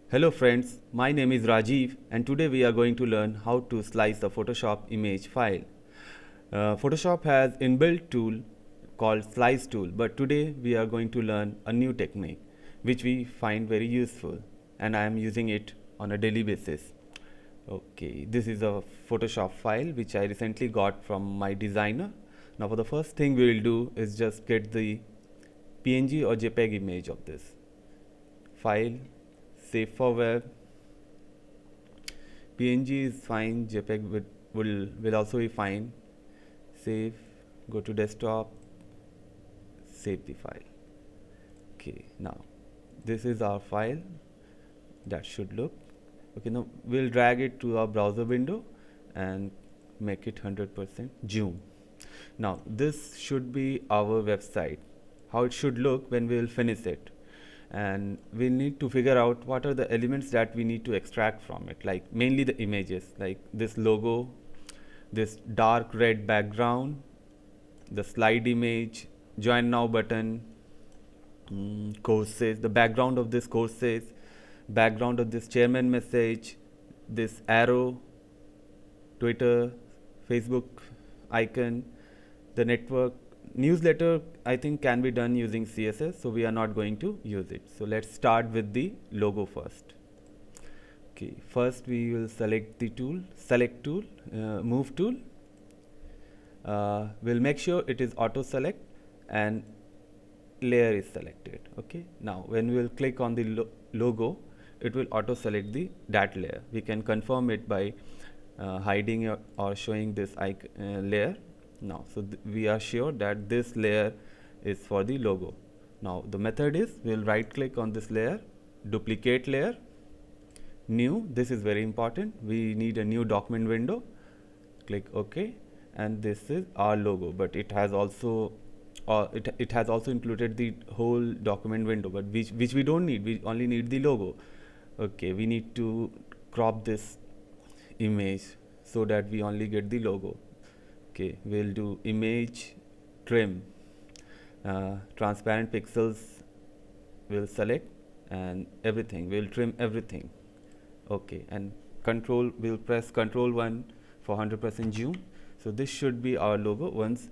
Hello friends, my name is Rajiv and today we are going to learn how to slice the Photoshop image file. Photoshop has inbuilt tool called slice tool, but today we are going to learn a new technique which we find very useful and I am using it on a daily basis. Okay, this is a Photoshop file which I recently got from my designer. Now for the first thing we will do is just get the PNG or JPEG image of this file. Save for web. PNG is fine, JPEG will also be fine. Save, go to desktop, save the file. Okay, now this is our file. That should look. Okay, now we'll drag it to our browser window and make it 100% zoom. Now this should be our website. How it should look when we will finish it. And we need to figure out what are the elements that we need to extract from it, like mainly the images, like this logo, this dark red background, the slide image, join now button, courses, the background of this courses, background of this chairman message, this arrow, Twitter, Facebook icon, the network. Newsletter I think can be done using CSS, so we are not going to use it. So let's start with the logo first. Okay, first we will select the tool, move tool. We'll make sure it is auto select and layer is selected. Okay, now when we will click on the logo, it will auto select that layer. We can confirm it by hiding or showing this layer. Now so we are sure that this layer is for the logo. Now the method is we'll right click on this layer, duplicate layer, new. This is very important. We need a new document window. Click OK, and this is our logo, but it has also it has also included the whole document window, but which we don't need. We only need the logo. Okay, we need to crop this image so that we only get the logo. Okay, we'll do image trim, transparent pixels we'll select, and everything we'll trim everything. Okay, and we'll press Control 1 for 100% zoom. So this should be our logo once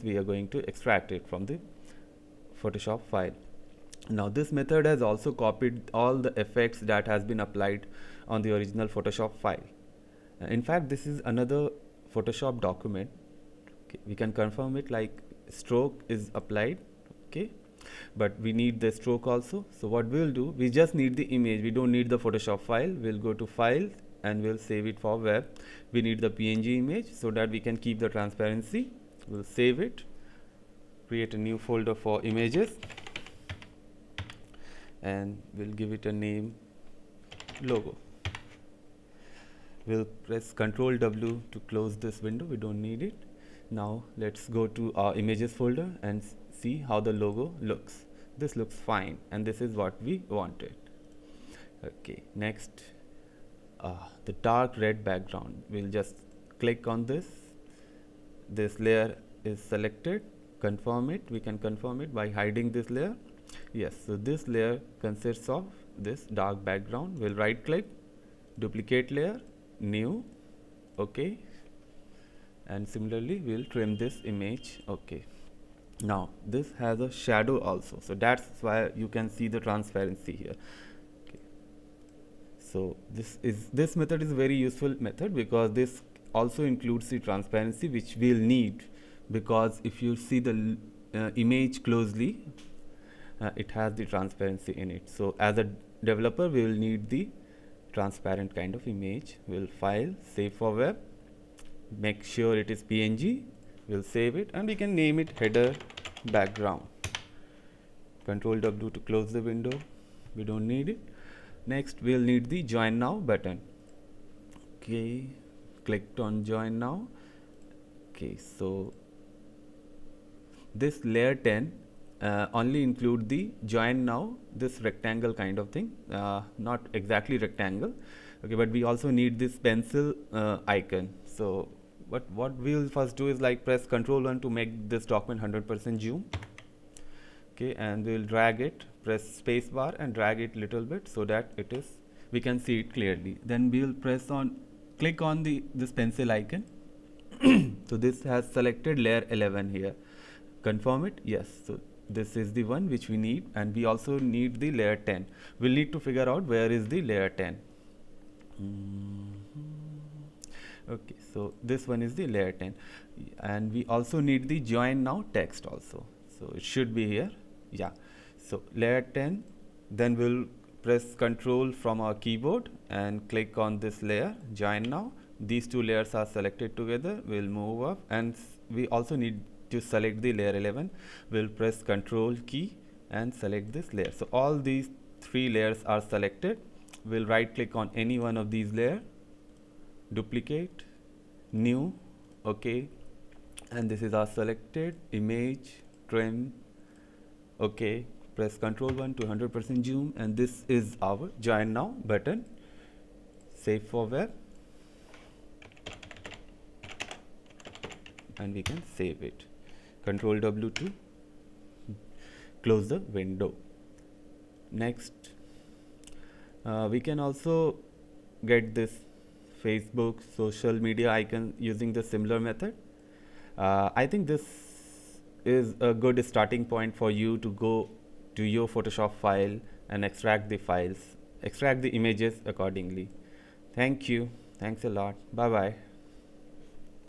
we are going to extract it from the Photoshop file. Now this method has also copied all the effects that has been applied on the original Photoshop file. In fact, this is another Photoshop document. Okay, we can confirm it, like stroke is applied. Okay, but we need the stroke also. So what we'll do, we just need the image, we don't need the Photoshop file. We'll go to file and we'll save it for web. We need the PNG image so that we can keep the transparency. We'll save it, create a new folder for images, and we'll give it a name, logo. We'll press Ctrl W to close this window. We don't need it. Now let's go to our images folder and see how the logo looks. This looks fine, and this is what we wanted. Okay, next, the dark red background. We'll just click on this. This layer is selected. Confirm it. We can confirm it by hiding this layer. Yes, so this layer consists of this dark background. We'll right click, duplicate layer, new. Okay, and similarly we'll trim this image. Okay, now this has a shadow also, so that's why you can see the transparency here. Okay, so this method is a very useful method because this also includes the transparency which we'll need, because if you see the image closely, it has the transparency in it. So as a developer we will need the transparent kind of image. We'll file, save for web, make sure it is PNG. We'll save it and we can name it header background. Control W to close the window. We don't need it. Next we'll need the join now button. Okay, clicked on join now. Okay, so this layer 10 only include the join now, this rectangle kind of thing, not exactly rectangle. Okay, but we also need this pencil icon. So what we'll first do is like press Ctrl 1 to make this document 100% zoom. Okay, and we'll drag it, press space bar and drag it little bit so that we can see it clearly. Then we'll click on this pencil icon. So this has selected layer 11 here. Confirm it. Yes. So this is the one which we need, and we also need the layer 10. We'll need to figure out where is the layer 10. Okay, so this one is the layer 10, and we also need the join now text also. So it should be here. Yeah. So layer 10, then we'll press Control from our keyboard and click on this layer, join now. These two layers are selected together. We'll move up, and we also need to select the layer 11. We'll press Control key and select this layer. So all these three layers are selected. We'll right click on any one of these layers, duplicate, new, okay, and this is our selected image, trim, okay. Press Ctrl 1 to 100% zoom, and this is our join now button. Save for web, and we can save it. Ctrl W to close the window. Next, we can also get this Facebook social media icon using the similar method. I think this is a good starting point for you to go to your Photoshop file and extract the images accordingly. Thank you. Thanks a lot. Bye bye.